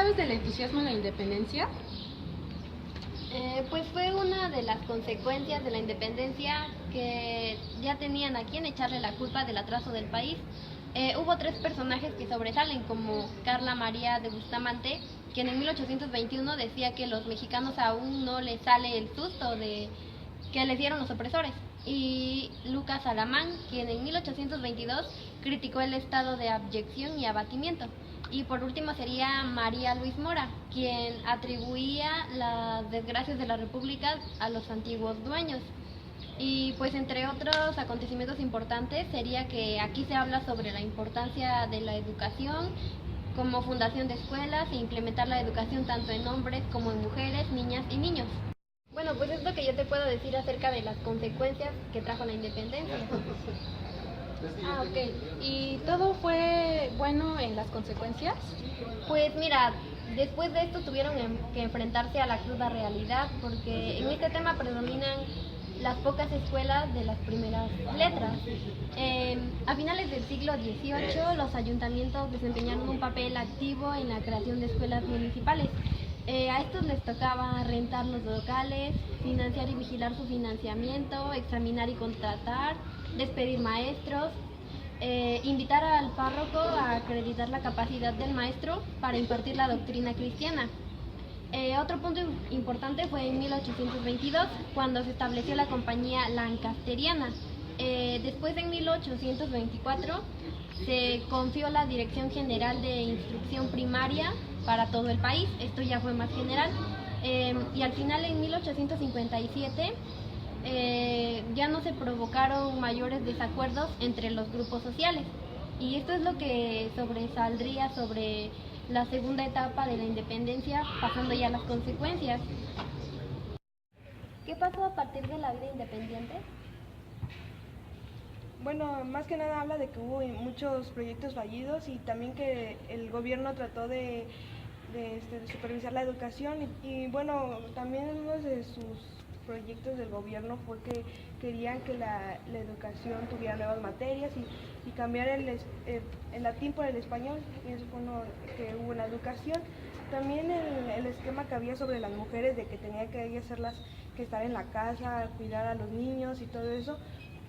sabes del entusiasmo en la independencia? Pues fue una de las consecuencias de la independencia que ya tenían a quien echarle la culpa del atraso del país. Hubo tres personajes que sobresalen, como Carla María de Bustamante, quien en 1821 decía que los mexicanos aún no les sale el susto de que les dieron los opresores, y Lucas Alamán, quien en 1822 criticó el estado de abyección y abatimiento. Y por último sería María Luis Mora, quien atribuía las desgracias de la República a los antiguos dueños. Y pues entre otros acontecimientos importantes sería que aquí se habla sobre la importancia de la educación como fundación de escuelas e implementar la educación tanto en hombres como en mujeres, niñas y niños. Bueno, pues es lo que yo te puedo decir acerca de las consecuencias que trajo la independencia. Ok. ¿Y todo fue bueno en las consecuencias? Pues mira, después de esto tuvieron que enfrentarse a la cruda realidad, porque en este tema predominan las pocas escuelas de las primeras letras. A finales del siglo XVIII, los ayuntamientos desempeñaron un papel activo en la creación de escuelas municipales. A estos les tocaba rentar los locales, financiar y vigilar su financiamiento, examinar y contratar, despedir maestros, invitar al párroco a acreditar la capacidad del maestro para impartir la doctrina cristiana. Otro punto importante fue en 1822, cuando se estableció la compañía lancasteriana. Después, en 1824, se confió la Dirección General de Instrucción Primaria para todo el país. Esto ya fue más general. Y al final, en 1857, ya no se provocaron mayores desacuerdos entre los grupos sociales. Y esto es lo que sobresaldría sobre la segunda etapa de la independencia, pasando ya a las consecuencias. ¿Qué pasó a partir de la vida independiente? Bueno, más que nada habla de que hubo muchos proyectos fallidos y también que el gobierno trató de supervisar la educación y bueno, también uno de sus proyectos del gobierno fue que querían que la educación tuviera nuevas materias y cambiar el latín por el español, y eso fue uno que hubo en la educación. También el esquema que había sobre las mujeres de que tenía que ellas ser las que estar en la casa, cuidar a los niños y todo eso,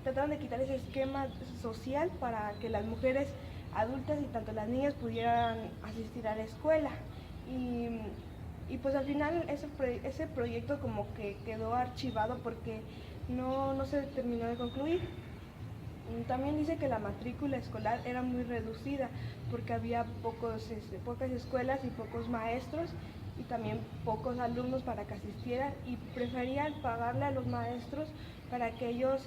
trataron de quitar ese esquema social para que las mujeres adultas y tanto las niñas pudieran asistir a la escuela. Y pues al final ese proyecto como que quedó archivado porque no se terminó de concluir. También dice que la matrícula escolar era muy reducida porque había pocas escuelas y pocos maestros y también pocos alumnos para que asistieran, y preferían pagarle a los maestros para que ellos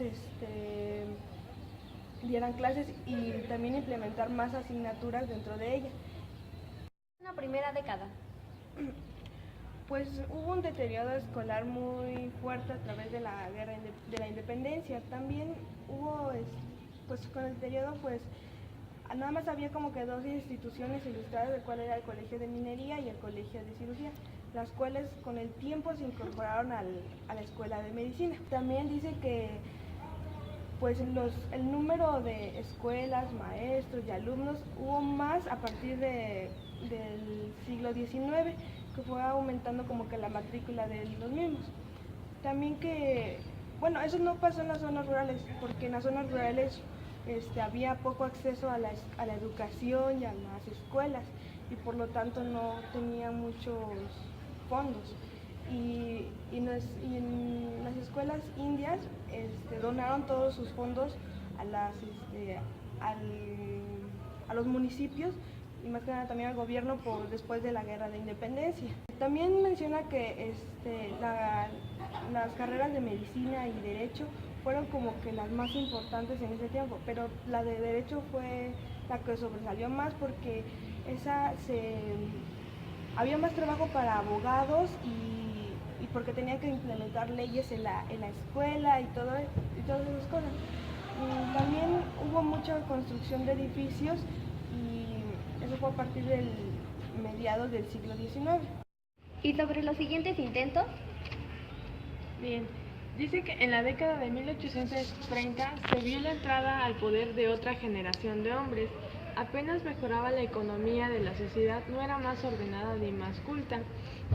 dieran clases y también implementar más asignaturas dentro de ella. Una primera década. Pues hubo un deterioro escolar muy fuerte a través de la guerra de la independencia. También hubo, pues con el deterioro, pues nada más había como que dos instituciones ilustradas, el cual era el Colegio de Minería y el Colegio de Cirugía, las cuales con el tiempo se incorporaron a la Escuela de Medicina. También dice que pues el número de escuelas, maestros y alumnos hubo más a partir del siglo XIX, que fue aumentando como que la matrícula de los mismos. También que, bueno, eso no pasó en las zonas rurales, porque en las zonas rurales había poco acceso a la educación y a las escuelas, y por lo tanto no tenía muchos fondos. Y en las escuelas indias donaron todos sus fondos a los municipios y más que nada también al gobierno después de la guerra de independencia. También menciona que las carreras de medicina y derecho fueron como que las más importantes en ese tiempo, pero la de derecho fue la que sobresalió más porque había más trabajo para abogados y porque tenían que implementar leyes en la escuela y todas esas cosas. Y también hubo mucha construcción de edificios y eso fue a partir del mediados del siglo XIX. ¿Y sobre los siguientes intentos? Bien, dice que en la década de 1830 se vio la entrada al poder de otra generación de hombres apenas mejoraba la economía de la sociedad, no era más ordenada ni más culta.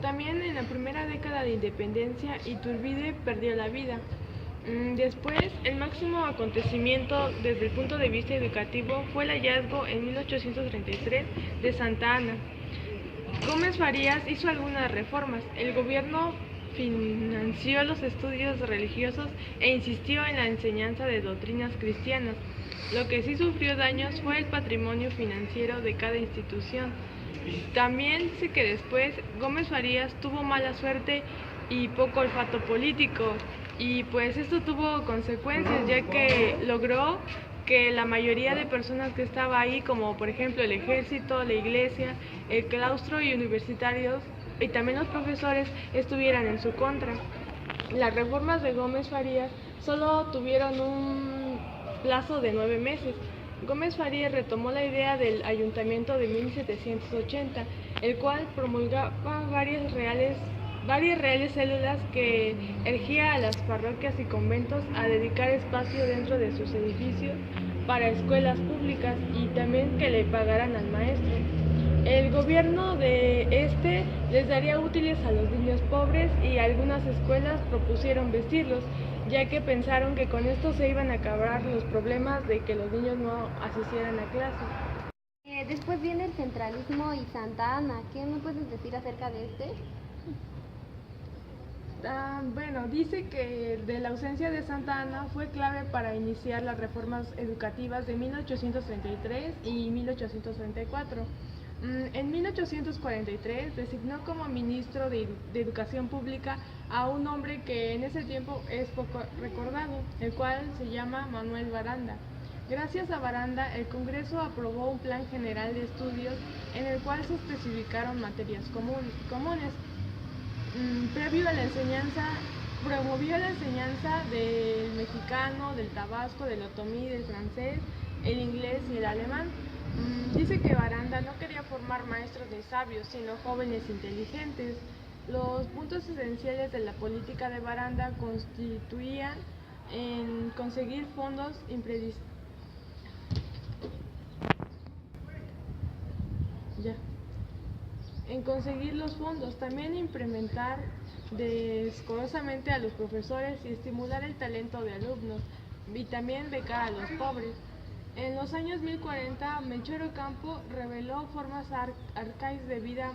También en la primera década de independencia, Iturbide perdió la vida. Después, el máximo acontecimiento desde el punto de vista educativo fue el hallazgo en 1833 de Santa Ana. Gómez Farías hizo algunas reformas. El gobierno financió los estudios religiosos e insistió en la enseñanza de doctrinas cristianas. Lo que sí sufrió daños fue el patrimonio financiero de cada institución. También sé que después Gómez Farías tuvo mala suerte y poco olfato político, y pues esto tuvo consecuencias, ya que logró que la mayoría de personas que estaba ahí, como por ejemplo el ejército, la iglesia, el claustro y universitarios, y también los profesores, estuvieran en su contra. Las reformas de Gómez Farías solo tuvieron un plazo de 9 meses. Gómez Farías retomó la idea del ayuntamiento de 1780, el cual promulgaba varias reales células que erigía a las parroquias y conventos a dedicar espacio dentro de sus edificios para escuelas públicas y también que le pagaran al maestro. El gobierno de les daría útiles a los niños pobres, y algunas escuelas propusieron vestirlos, ya que pensaron que con esto se iban a acabar los problemas de que los niños no asistieran a clase. Después viene el centralismo y Santa Ana. ¿Qué me puedes decir acerca de este? Bueno, dice que de la ausencia de Santa Ana fue clave para iniciar las reformas educativas de 1833 y 1834. En 1843 designó como ministro de Educación Pública a un hombre que en ese tiempo es poco recordado, el cual se llama Manuel Baranda. Gracias a Baranda, el Congreso aprobó un plan general de estudios en el cual se especificaron materias comunes. Previo a la enseñanza, promovió la enseñanza del mexicano, del tabasco, del otomí, del francés, el inglés y el alemán. Dice que Baranda no quería formar maestros ni sabios, sino jóvenes inteligentes. Los puntos esenciales de la política de Baranda constituían en conseguir fondos conseguir los fondos, también implementar decorosamente a los profesores y estimular el talento de alumnos, y también becar a los pobres. En los años 1040, Melchor Ocampo reveló formas arcaicas de vida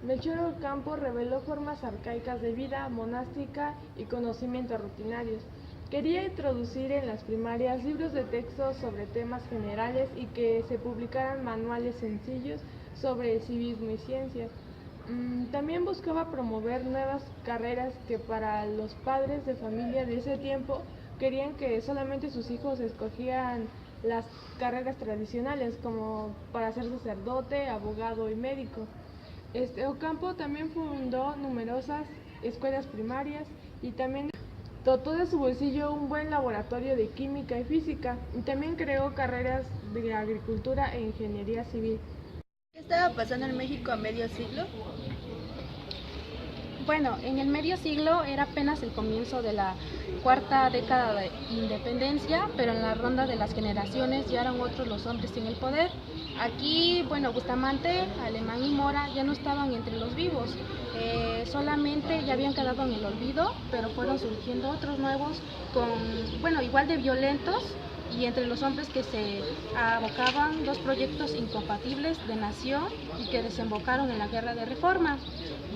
Melchor Ocampo reveló formas arcaicas de vida monástica y conocimientos rutinarios. Quería introducir en las primarias libros de texto sobre temas generales y que se publicaran manuales sencillos sobre civismo y ciencias. También buscaba promover nuevas carreras que para los padres de familia de ese tiempo querían que solamente sus hijos escogieran las carreras tradicionales, como para ser sacerdote, abogado y médico. Ocampo también fundó numerosas escuelas primarias y también dotó de su bolsillo un buen laboratorio de química y física, y también creó carreras de agricultura e ingeniería civil. ¿Qué estaba pasando en México a medio siglo? Bueno, en el medio siglo era apenas el comienzo de la cuarta década de independencia, pero en la ronda de las generaciones ya eran otros los hombres en el poder. Aquí, Bustamante, Alemán y Mora ya no estaban entre los vivos, solamente ya habían quedado en el olvido, pero fueron surgiendo otros nuevos igual de violentos, y entre los hombres que se abocaban dos proyectos incompatibles de nación y que desembocaron en la Guerra de Reforma.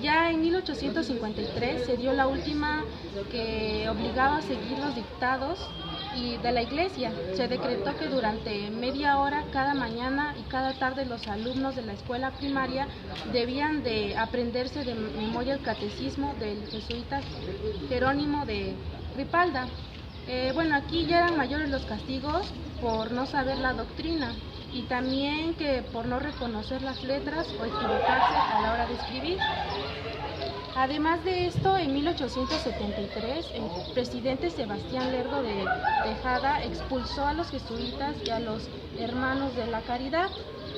Ya en 1853 se dio la última, que obligaba a seguir los dictados de la Iglesia. Se decretó que durante media hora cada mañana y cada tarde los alumnos de la escuela primaria debían de aprenderse de memoria el catecismo del jesuita Jerónimo de Ripalda. Aquí ya eran mayores los castigos por no saber la doctrina, y también que por no reconocer las letras o equivocarse a la hora de escribir. Además de esto, en 1873, el presidente Sebastián Lerdo de Tejada expulsó a los jesuitas y a los hermanos de la caridad.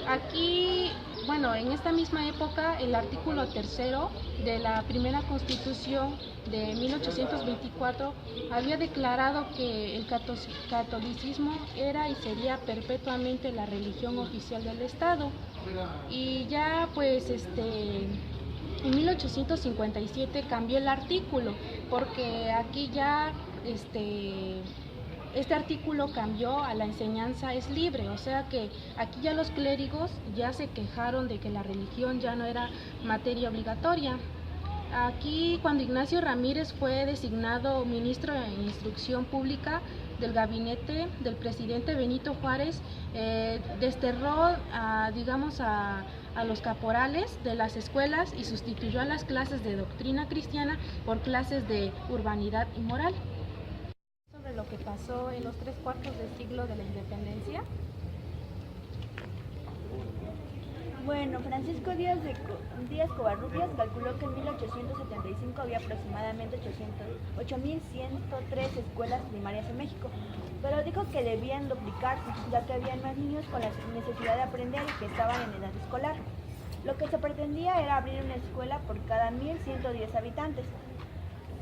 Aquí bueno, en esta misma época el artículo 3º de la primera Constitución de 1824 había declarado que el catolicismo era y sería perpetuamente la religión oficial del Estado. Y ya pues en 1857 cambió el artículo, porque aquí ya este artículo cambió a la enseñanza es libre, o sea que aquí ya los clérigos ya se quejaron de que la religión ya no era materia obligatoria. Aquí, cuando Ignacio Ramírez fue designado ministro de Instrucción Pública del gabinete del presidente Benito Juárez, desterró a los caporales de las escuelas y sustituyó a las clases de doctrina cristiana por clases de urbanidad y moral. Sobre lo que pasó en los 3/4 del siglo de la independencia. Bueno, Francisco Díaz Covarrubias calculó que en 1875 había aproximadamente 8.103 escuelas primarias en México, pero dijo que debían duplicarse, ya que había más niños con la necesidad de aprender y que estaban en edad escolar. Lo que se pretendía era abrir una escuela por cada 1.110 habitantes.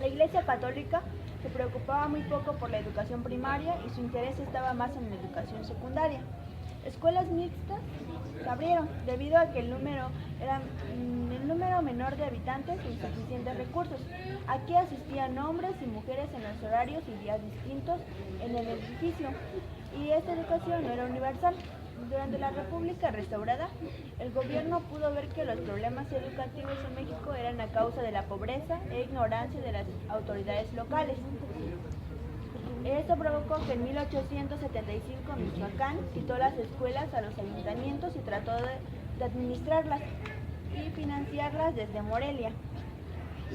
La Iglesia Católica se preocupaba muy poco por la educación primaria y su interés estaba más en la educación secundaria. Escuelas mixtas se abrieron debido a que el número menor de habitantes e insuficientes recursos. Aquí asistían hombres y mujeres en los horarios y días distintos en el edificio, y esta educación no era universal. Durante la República restaurada, el gobierno pudo ver que los problemas educativos en México eran a causa de la pobreza e ignorancia de las autoridades locales. Esto provocó que en 1875 Michoacán quitó las escuelas a los ayuntamientos y trató de administrarlas y financiarlas desde Morelia.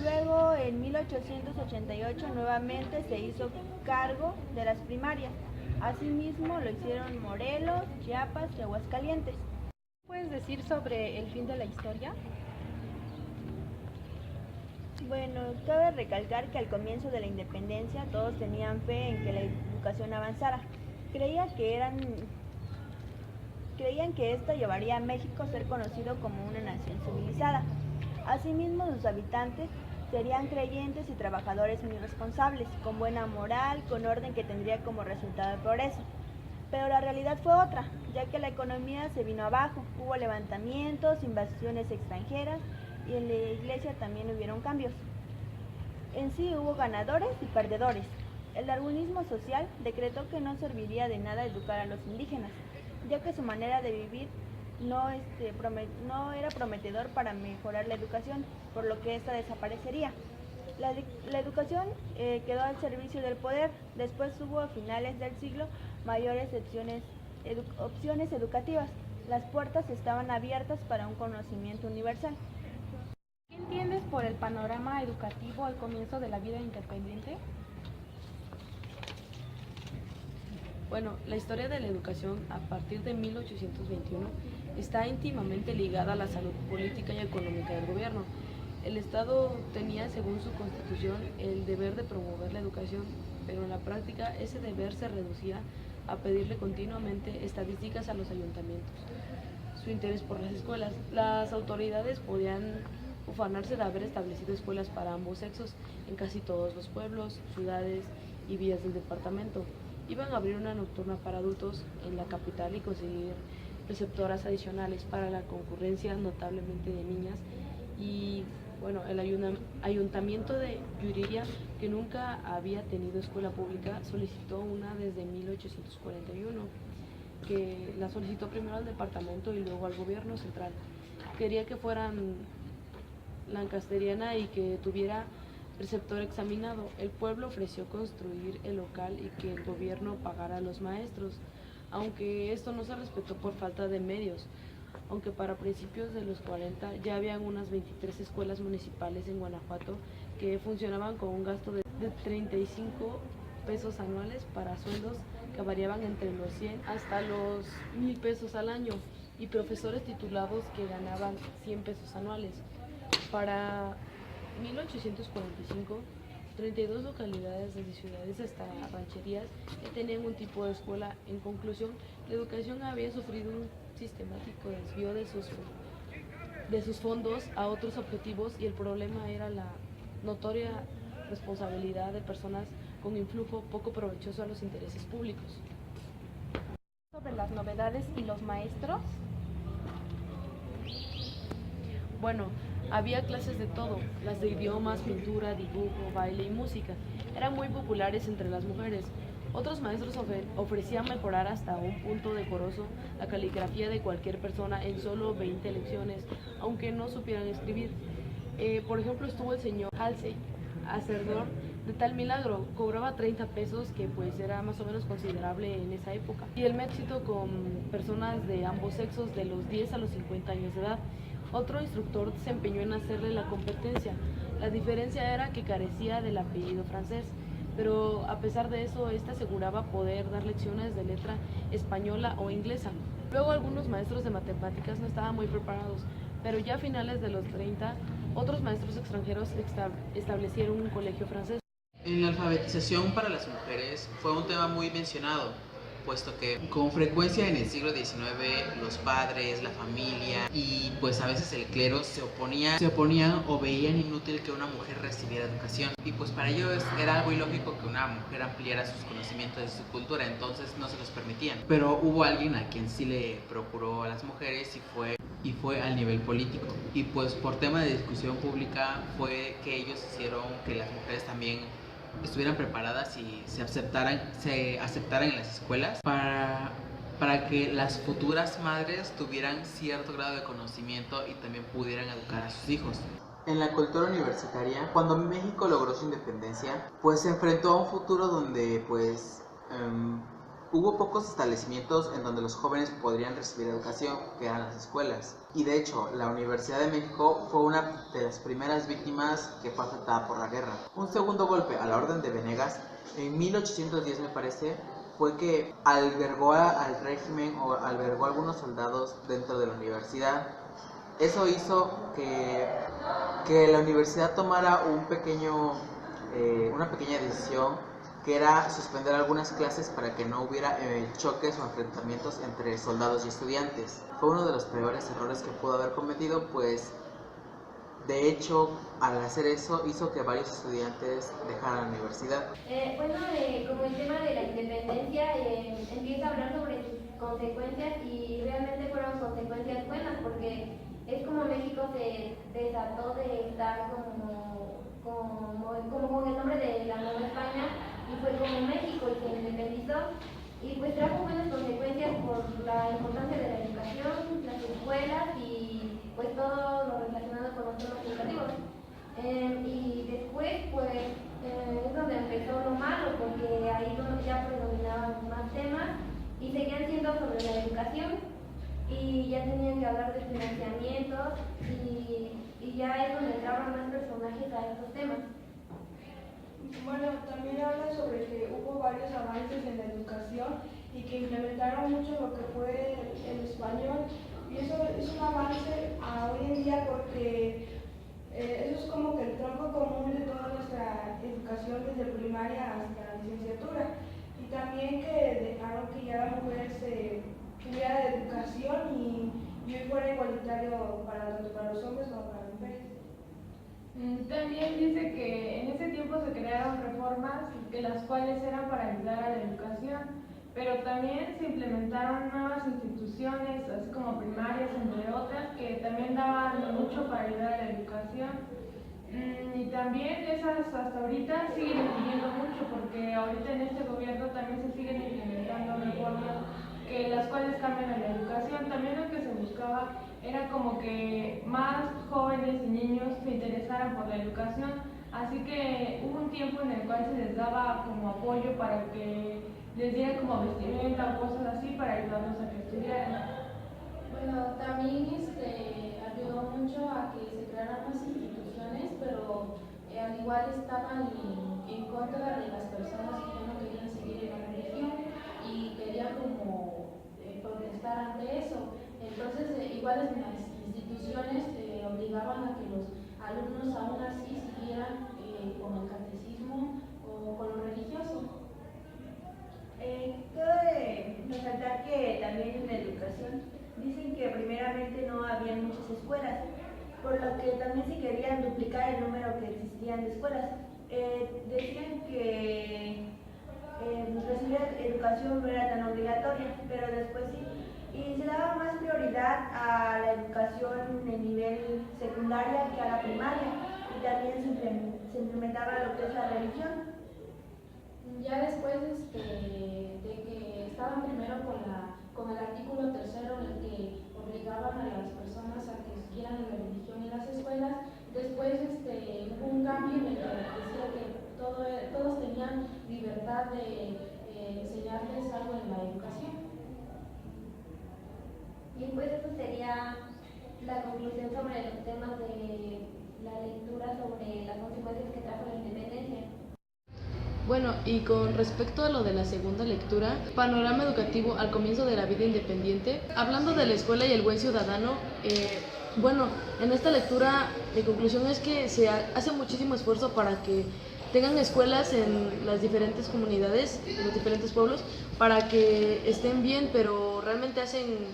Luego, en 1888, nuevamente se hizo cargo de las primarias. Asimismo, lo hicieron Morelos, Chiapas y Aguascalientes. ¿Qué puedes decir sobre el fin de la historia? Bueno, cabe recalcar que al comienzo de la independencia todos tenían fe en que la educación avanzara. Creían que esto llevaría a México a ser conocido como una nación civilizada. Asimismo, sus habitantes serían creyentes y trabajadores muy responsables, con buena moral, con orden que tendría como resultado el progreso. Pero la realidad fue otra, ya que la economía se vino abajo, hubo levantamientos, invasiones extranjeras, y en la iglesia también hubieron cambios. En sí hubo ganadores y perdedores. El darwinismo social decretó que no serviría de nada educar a los indígenas, ya que su manera de vivir no era prometedor para mejorar la educación, por lo que ésta desaparecería. La educación quedó al servicio del poder. Después hubo a finales del siglo mayores opciones educativas. Las puertas estaban abiertas para un conocimiento universal. ¿Qué entiendes por el panorama educativo al comienzo de la vida independiente? Bueno, la historia de la educación a partir de 1821 está íntimamente ligada a la salud política y económica del gobierno. El Estado tenía, según su constitución, el deber de promover la educación, pero en la práctica ese deber se reducía a pedirle continuamente estadísticas a los ayuntamientos. Su interés por las escuelas. Las autoridades podían ufanarse de haber establecido escuelas para ambos sexos en casi todos los pueblos, ciudades y villas del departamento. Iban a abrir una nocturna para adultos en la capital y conseguir preceptoras adicionales para la concurrencia notablemente de niñas. Y bueno, el ayuntamiento de Yuriria, que nunca había tenido escuela pública, solicitó una desde 1841, que la solicitó primero al departamento y luego al gobierno central. Quería que fueran lancasteriana y que tuviera preceptor examinado. El pueblo ofreció construir el local y que el gobierno pagara a los maestros, aunque esto no se respetó por falta de medios. Aunque para principios de los 40 ya habían unas 23 escuelas municipales en Guanajuato que funcionaban con un gasto de 35 pesos anuales para sueldos que variaban entre los 100 hasta los 1,000 pesos al año, y profesores titulados que ganaban 100 pesos anuales. Para 1845, 32 localidades desde ciudades hasta rancherías que tenían un tipo de escuela. En conclusión, la educación había sufrido un sistemático desvío de sus de sus fondos a otros objetivos, y el problema era la notoria responsabilidad de personas con influjo poco provechoso a los intereses públicos. Sobre las novedades y los maestros. Bueno, había clases de todo, las de idiomas, pintura, dibujo, baile y música. Eran muy populares entre las mujeres. Otros maestros ofrecían mejorar hasta un punto decoroso la caligrafía de cualquier persona en solo 20 lecciones, aunque no supieran escribir. Por ejemplo, estuvo el señor Halsey, hacedor de tal milagro, cobraba 30 pesos, que pues era más o menos considerable en esa época. Y el éxito con personas de ambos sexos de los 10 a los 50 años de edad. Otro instructor se empeñó en hacerle la competencia. La diferencia era que carecía del apellido francés, pero a pesar de eso, éste aseguraba poder dar lecciones de letra española o inglesa. Luego algunos maestros de matemáticas no estaban muy preparados, pero ya a finales de los 30, otros maestros extranjeros establecieron un colegio francés. En la alfabetización para las mujeres fue un tema muy mencionado, puesto que con frecuencia en el siglo XIX los padres, la familia y pues a veces el clero se oponían o veían inútil que una mujer recibiera educación, y pues para ellos era algo ilógico que una mujer ampliara sus conocimientos de su cultura, entonces no se los permitían. Pero hubo alguien a quien sí le procuró a las mujeres, y fue al nivel político, y pues por tema de discusión pública fue que ellos hicieron que las mujeres también estuvieran preparadas y se aceptaran en las escuelas para que las futuras madres tuvieran cierto grado de conocimiento y también pudieran educar a sus hijos. En la cultura universitaria, cuando México logró su independencia, pues se enfrentó a un futuro donde hubo pocos establecimientos en donde los jóvenes podrían recibir educación, que eran las escuelas. Y de hecho, la Universidad de México fue una de las primeras víctimas que fue afectada por la guerra. Un segundo golpe a la Orden de Venegas, en 1810 me parece, fue que albergó al régimen o albergó a algunos soldados dentro de la universidad. Eso hizo que la universidad tomara una pequeña decisión, que era suspender algunas clases para que no hubiera choques o enfrentamientos entre soldados y estudiantes. Fue uno de los peores errores que pudo haber cometido, pues de hecho al hacer eso hizo que varios estudiantes dejaran la universidad. Como el tema de la independencia empieza a hablar sobre sus consecuencias, y realmente fueron consecuencias buenas, porque es como México se desató de estar como con el nombre de la Nueva España, y fue como México, y se independizó, y pues trajo buenas consecuencias por la importancia de la educación, las escuelas y pues todo lo relacionado con los temas educativos. Y después pues es donde empezó lo malo, porque ahí donde ya predominaban más temas y seguían siendo sobre la educación, y ya tenían que hablar de financiamientos, y ya es donde entraban más personajes a esos temas. Bueno, también habla sobre que hubo varios avances en la educación y que implementaron mucho lo que fue el español, y eso es un avance a hoy en día, porque eso es como que el tronco común de toda nuestra educación desde primaria hasta la licenciatura, y también que dejaron que ya la mujer tuviera educación y hoy fuera igualitario tanto para los hombres como para las mujeres. También dice que en ese tiempo se crearon reformas, que las cuales eran para ayudar a la educación, pero también se implementaron nuevas instituciones, así como primarias, entre otras, que también daban mucho para ayudar a la educación. Y también esas hasta ahorita siguen influyendo mucho, porque ahorita en este gobierno también se siguen implementando reformas las cuales cambian a la educación. También lo que se buscaba era como que más jóvenes y niños se interesaran por la educación, así que hubo un tiempo en el cual se les daba como apoyo para que les dieran como vestimenta o cosas así para ayudarlos a que estudiaran. Bueno, también ayudó mucho a que se crearan más instituciones, pero al igual estaban en contra de las personas que ya no querían seguir en la religión y querían como protestar ante eso. Entonces, igual en las instituciones obligaban a que los alumnos aún así siguieran con el catecismo o con lo religioso. Cabe resaltar que también en la educación dicen que primeramente no había muchas escuelas, por lo que también se querían duplicar el número que existían de escuelas. Decían que recibir educación no era tan obligatoria, pero después sí. Y se daba más prioridad a la educación en nivel secundaria que a la primaria. Y también se implementaba lo que es la religión. Ya después de que estaban primero con el artículo 3º en el que obligaban a las personas a que siguieran la religión en las escuelas, después hubo un cambio en el que decía que todos tenían libertad de enseñarles algo en la educación. Y pues eso sería la conclusión sobre los temas de la lectura sobre las consecuencias que trajo la independencia. Bueno, y con respecto a lo de la segunda lectura, panorama educativo al comienzo de la vida independiente, hablando de la escuela y el buen ciudadano, bueno, en esta lectura mi conclusión es que se hace muchísimo esfuerzo para que tengan escuelas en las diferentes comunidades, en los diferentes pueblos, para que estén bien, pero realmente hacen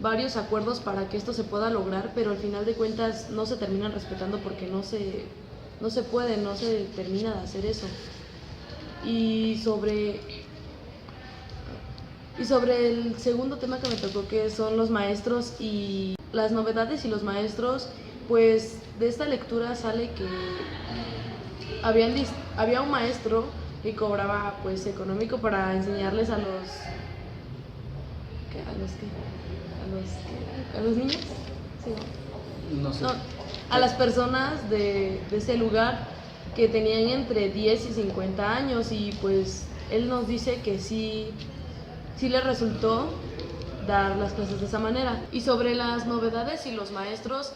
varios acuerdos para que esto se pueda lograr, pero al final de cuentas no se terminan respetando porque no se puede, no se termina de hacer eso. Y sobre el segundo tema que me tocó, que son los maestros y las novedades y los maestros, pues de esta lectura sale que había un maestro que cobraba pues económico para enseñarles a los niños, sí, No sé. no, a las personas de ese lugar que tenían entre 10 y 50 años, y pues él nos dice que sí le resultó dar las clases de esa manera. Y sobre las novedades y los maestros,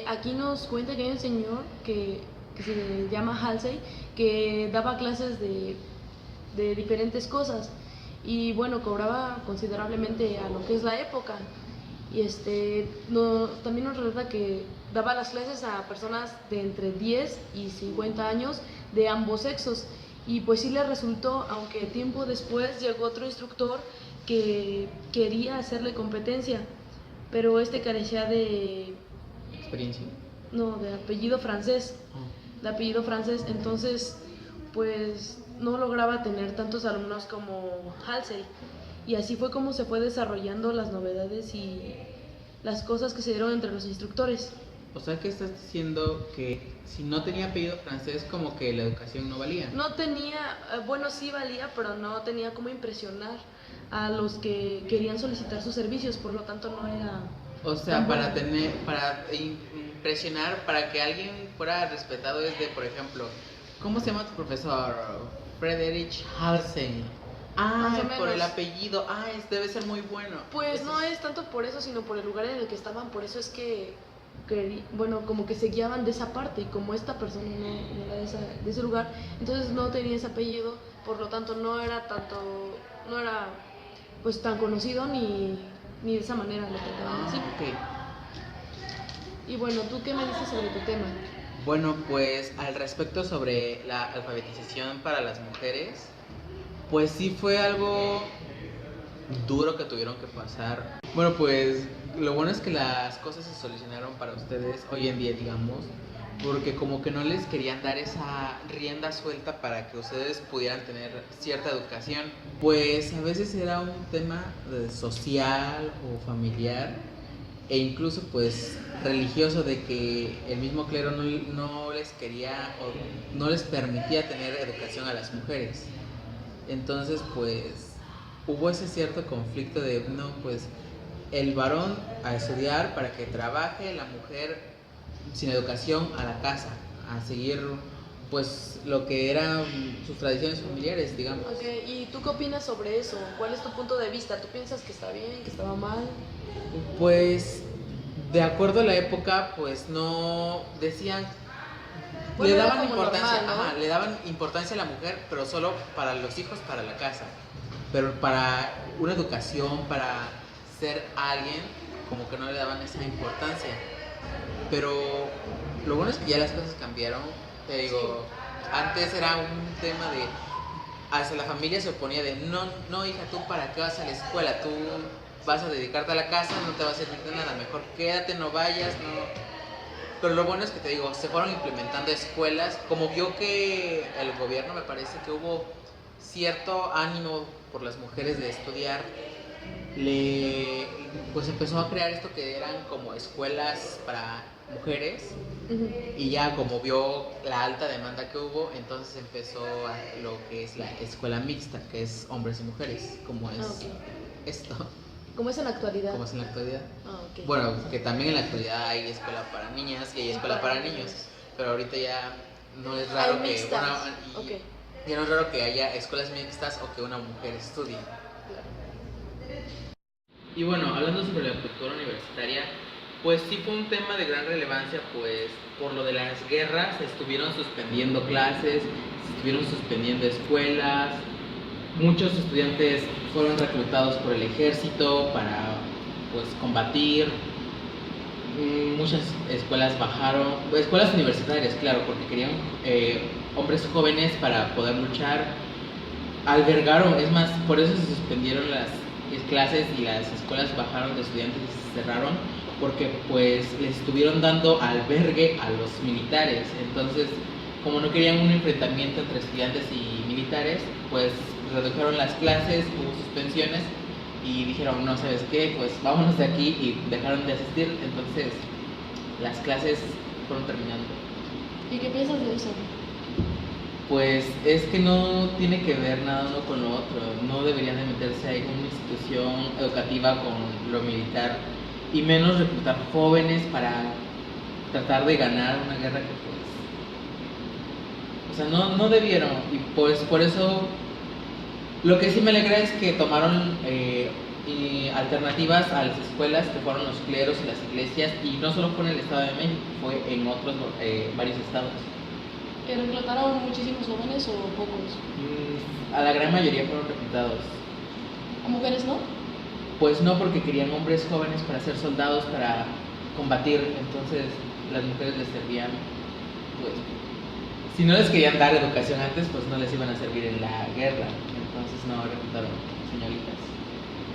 aquí nos cuenta que hay un señor que se llama Halsey, que daba clases de diferentes cosas y bueno, cobraba considerablemente a lo que es la época. Y también nos relata que daba las clases a personas de entre 10 y 50 años de ambos sexos, y pues sí le resultó, aunque tiempo después llegó otro instructor que quería hacerle competencia, pero carecía de Experiencia. no, de apellido francés, entonces pues no lograba tener tantos alumnos como Halsey. Y así fue como se fue desarrollando las novedades y las cosas que se dieron entre los instructores. O sea que estás diciendo que si no tenía apellido francés, como que la educación no valía. No tenía, bueno, sí valía, pero no tenía cómo impresionar a los que querían solicitar sus servicios, por lo tanto no era... O sea, para impresionar, para que alguien fuera respetado es de, por ejemplo, ¿cómo se llama tu profesor? Friedrich Halsey. Más o Por el menos. apellido, debe ser muy bueno. Pues Eso no es tanto por eso, sino por el lugar en el que estaban, por eso es que bueno, como que se guiaban de esa parte, y como esta persona no era de ese lugar, entonces no tenía ese apellido, por lo tanto no era pues tan conocido ni de esa manera lo trataban así. Ok. Y bueno, ¿tú qué me dices sobre tu tema? Bueno, pues al respecto sobre la alfabetización para las mujeres, pues sí fue algo duro que tuvieron que pasar. Bueno, pues lo bueno es que las cosas se solucionaron para ustedes hoy en día, digamos, porque como que no les querían dar esa rienda suelta para que ustedes pudieran tener cierta educación. Pues a veces era un tema social o familiar, e incluso pues religioso, de que el mismo clero no les quería o no les permitía tener educación a las mujeres. Entonces pues hubo ese cierto conflicto de, no, pues el varón a estudiar para que trabaje, la mujer sin educación a la casa, a seguir pues lo que eran sus tradiciones familiares, digamos. Ok, ¿y tú qué opinas sobre eso? ¿Cuál es tu punto de vista? ¿Tú piensas que está bien, que estaba mal? Pues de acuerdo a la época, pues no decían, Bueno, le era daban como importancia, normal, ¿no? le daban importancia a la mujer, pero solo para los hijos, para la casa. Pero para una educación, para ser alguien, como que no le daban esa importancia. Pero lo bueno es que ya las cosas cambiaron. Te digo, antes era un tema de, hasta la familia se oponía de, no hija, tú para qué vas a la escuela, tú vas a dedicarte a la casa, no te va a servir de nada, mejor quédate, no vayas, no. Pero lo bueno es que te digo, se fueron implementando escuelas, como vio que el gobierno, me parece que hubo cierto ánimo por las mujeres de estudiar, pues empezó a crear esto que eran como escuelas para mujeres, y ya como vio la alta demanda que hubo, entonces empezó lo que es la escuela mixta, que es hombres y mujeres, como es esto. ¿Cómo es en la actualidad? Como es en la actualidad. Ok. Bueno, que también en la actualidad hay escuela para niñas y hay escuela para niños, pero ahorita ya no es raro Hay que mixtas. y ya no es raro que haya escuelas mixtas o que una mujer estudie. Y bueno, hablando sobre la cultura universitaria, pues sí fue un tema de gran relevancia, pues por lo de las guerras se estuvieron suspendiendo clases, se estuvieron suspendiendo escuelas, muchos estudiantes fueron reclutados por el ejército para pues combatir, muchas escuelas bajaron, escuelas universitarias, claro, porque querían hombres jóvenes para poder luchar, albergaron, es más, por eso se suspendieron las clases y las escuelas bajaron de estudiantes y se cerraron, porque pues les estuvieron dando albergue a los militares. Entonces, como no querían un enfrentamiento entre estudiantes y militares, pues redujeron las clases, hubo suspensiones y dijeron, no, ¿sabes qué? Pues vámonos de aquí, y dejaron de asistir. Entonces las clases fueron terminando. ¿Y qué piensas de eso? Pues es que no tiene que ver nada uno con lo otro, no deberían de meterse ahí con una institución educativa con lo militar, y menos reclutar jóvenes para tratar de ganar una guerra que pues, o sea, no debieron, y pues por eso lo que sí me alegra es que tomaron alternativas a las escuelas, que fueron los cleros y las iglesias, y no solo fue en el Estado de México, fue en otros varios estados. ¿Reclutaron muchísimos jóvenes o pocos? A la gran mayoría fueron reclutados. ¿A mujeres no? Pues no, porque querían hombres jóvenes para ser soldados, para combatir. Entonces las mujeres les servían, pues, si no les querían dar educación antes, pues no les iban a servir en la guerra. Entonces no reclutaron señoritas.